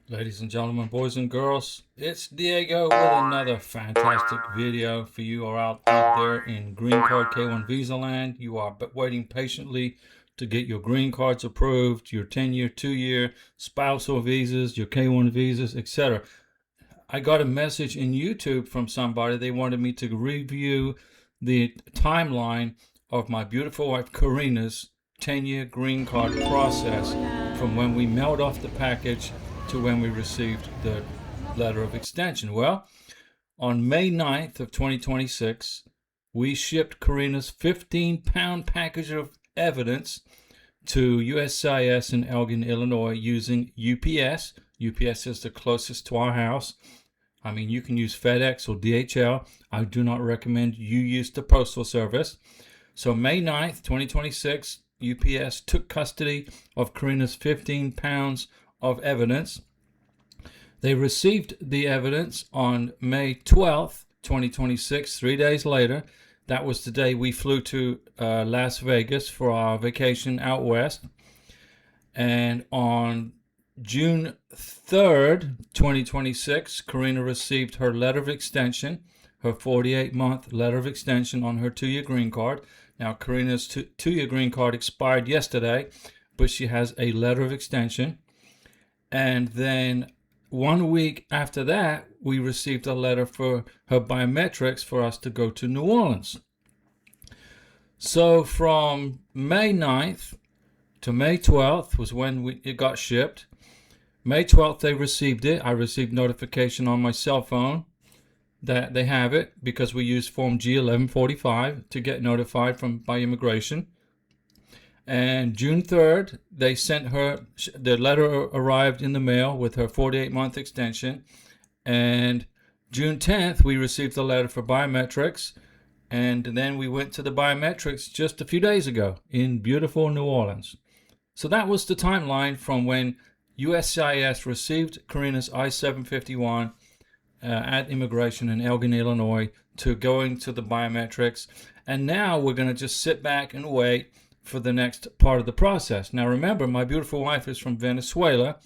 Ladies and gentlemen, boys and girls, it's Diego with another fantastic video for you all out there in green card K1 visa land. You are waiting patiently to get your green cards approved, your 10-year, 2-year spousal visas, your K1 visas, etc. I got a message in YouTube from somebody. They wanted me to review the timeline of my beautiful wife Karina's 10-year green card process from when we mailed off the package to when we received the letter of extension. Well, on May 9th of 2026, we shipped Karina's 15-pound package of evidence to USCIS in Elgin, Illinois using UPS. UPS is the closest to our house. I mean, you can use FedEx or DHL. I do not recommend you use the Postal Service. So May 9th, 2026, UPS took custody of Karina's 15 pounds of evidence. They received the evidence on May 12th, 2026, 3 days later. That was the day we flew to Las Vegas for our vacation out west. And on June 3rd, 2026, Karina received her letter of extension, her 48-month letter of extension on her 2-year green card. Now, Karina's 2-year green card expired yesterday, but she has a letter of extension. And then 1 week after that, we received a letter for her biometrics for us to go to New Orleans. So from May 9th to May 12th was when it got shipped. May 12th, they received it. I received notification on my cell phone that they have it because we used Form G1145 to get notified by immigration. And June 3rd, they sent her, the letter arrived in the mail with her 48-month extension. And June 10th, we received the letter for biometrics. And then we went to the biometrics just a few days ago in beautiful New Orleans. So that was the timeline from when USCIS received Karina's I-751 at immigration in Elgin, Illinois, to going to the biometrics. And now we're going to just sit back and wait for the next part of the process. Now remember, my beautiful wife is from Venezuela,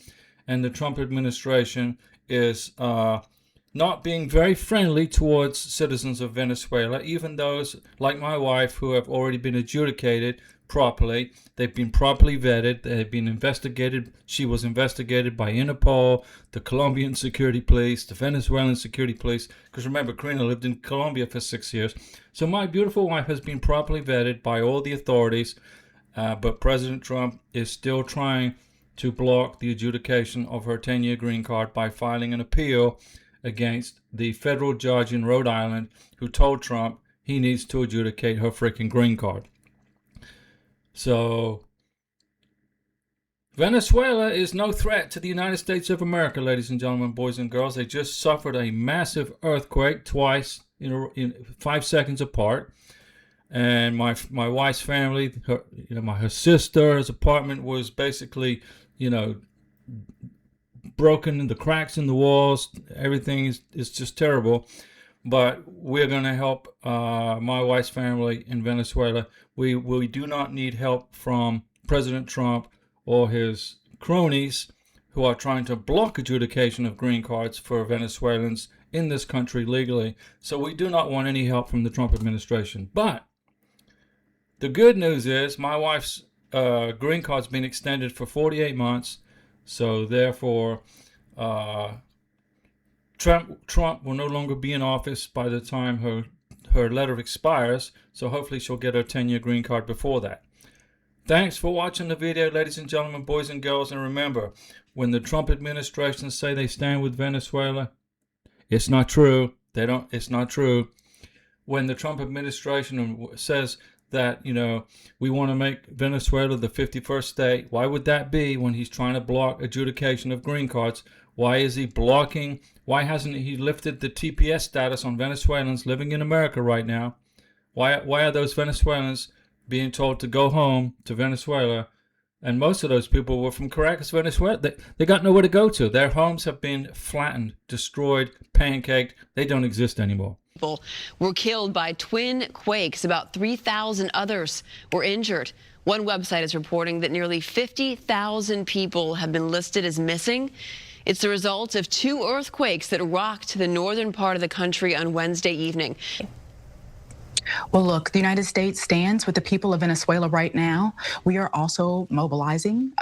and the Trump administration is not being very friendly towards citizens of Venezuela, even those like my wife who have already been adjudicated properly. They've been properly vetted. They've been investigated. She was investigated by Interpol, the Colombian security police, the Venezuelan security police, because remember, Karina lived in Colombia for 6 years. So my beautiful wife has been properly vetted by all the authorities, but President Trump is still trying to block the adjudication of her 10-year green card by filing an appeal against the federal judge in Rhode Island who told Trump he needs to adjudicate her freaking green card. So Venezuela is no threat to the United States of America, ladies and gentlemen, boys and girls. They just suffered a massive earthquake twice in 5 seconds apart. And my wife's family, her sister's apartment was basically, broken in the cracks in the walls. Everything is just terrible. But we're going to help my wife's family in Venezuela. We do not need help from President Trump or his cronies who are trying to block adjudication of green cards for Venezuelans in this country legally. So we do not want any help from the Trump administration. But the good news is my wife's green card's been extended for 48 months. So therefore, Trump will no longer be in office by the time her letter expires, so hopefully she'll get her 10-year green card before that. Thanks for watching the video, ladies and gentlemen, boys and girls, and remember, when the Trump administration say they stand with Venezuela, it's not true. It's not true. When the Trump administration says that, we want to make Venezuela the 51st state, why would that be when he's trying to block adjudication of green cards? Why is he blocking? Why hasn't he lifted the TPS status on Venezuelans living in America right now? Why are those Venezuelans being told to go home to Venezuela? And most of those people were from Caracas, Venezuela. They got nowhere to go to. Their homes have been flattened, destroyed, pancaked. They don't exist anymore. People were killed by twin quakes. About 3,000 others were injured. One website is reporting that nearly 50,000 people have been listed as missing. It's the result of 2 earthquakes that rocked the northern part of the country on Wednesday evening. Well, look, the United States stands with the people of Venezuela right now. We are also mobilizing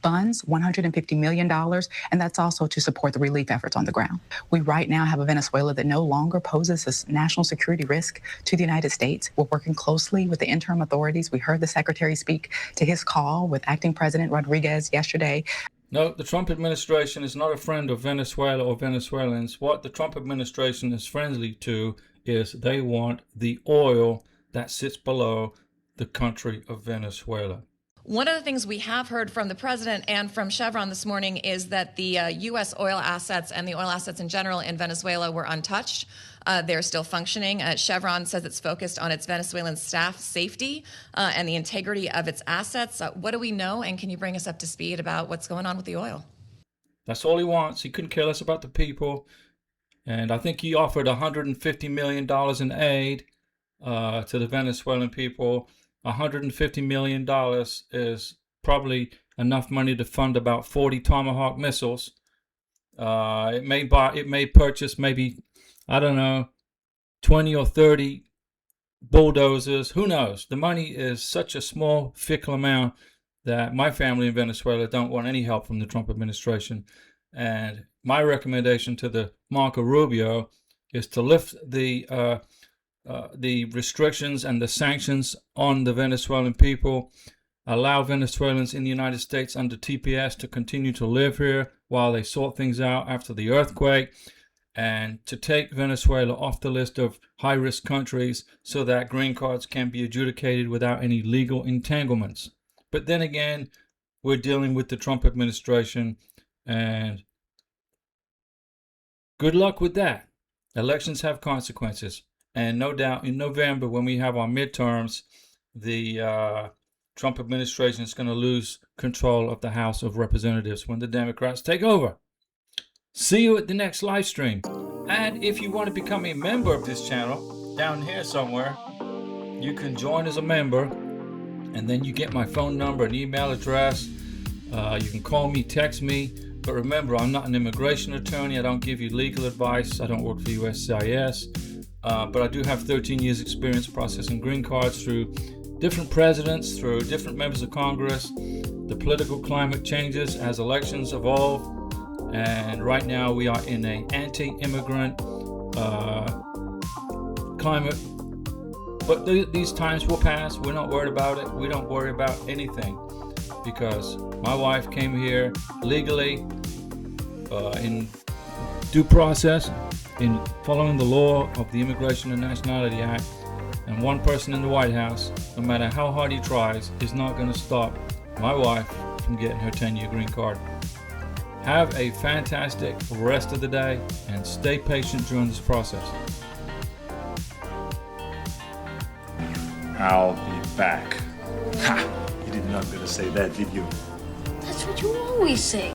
funds, $150 million, and that's also to support the relief efforts on the ground. We right now have a Venezuela that no longer poses a national security risk to the United States. We're working closely with the interim authorities. We heard the Secretary speak to his call with Acting President Rodriguez yesterday. No, the Trump administration is not a friend of Venezuela or Venezuelans. What the Trump administration is friendly to is they want the oil that sits below the country of Venezuela. One of the things we have heard from the president and from Chevron this morning is that the U.S. oil assets and the oil assets in general in Venezuela were untouched. They're still functioning. Chevron says it's focused on its Venezuelan staff safety and the integrity of its assets. What do we know, and can you bring us up to speed about what's going on with the oil? That's all he wants. He couldn't care less about the people. And I think he offered $150 million in aid to the Venezuelan people. $150 million is probably enough money to fund about 40 Tomahawk missiles. It may purchase maybe, I don't know, 20 or 30 bulldozers. Who knows? The money is such a small, fickle amount that my family in Venezuela don't want any help from the Trump administration. And my recommendation to the Marco Rubio is to lift the restrictions and the sanctions on the Venezuelan people, allow Venezuelans in the United States under TPS to continue to live here while they sort things out after the earthquake, and to take Venezuela off the list of high-risk countries so that green cards can be adjudicated without any legal entanglements. But then again, we're dealing with the Trump administration, and good luck with that. Elections have consequences. And no doubt in November, when we have our midterms, the Trump administration is going to lose control of the House of Representatives when the Democrats take over. See you at the next live stream. And if you want to become a member of this channel, down here somewhere, you can join as a member. And then you get my phone number and email address. You can call me, text me. But remember, I'm not an immigration attorney. I don't give you legal advice. I don't work for USCIS. But I do have 13 years experience processing green cards through different presidents, through different members of Congress. The political climate changes as elections evolve. And right now we are in an anti-immigrant climate. But these times will pass. We're not worried about it. We don't worry about anything because my wife came here legally in due process, in following the law of the Immigration and Nationality Act. And one person in the White House, no matter how hard he tries, is not going to stop my wife from getting her 10-year green card. Have a fantastic rest of the day and stay patient during this process. I'll be back. Ha! You did not gonna say that, did you? That's what you always say.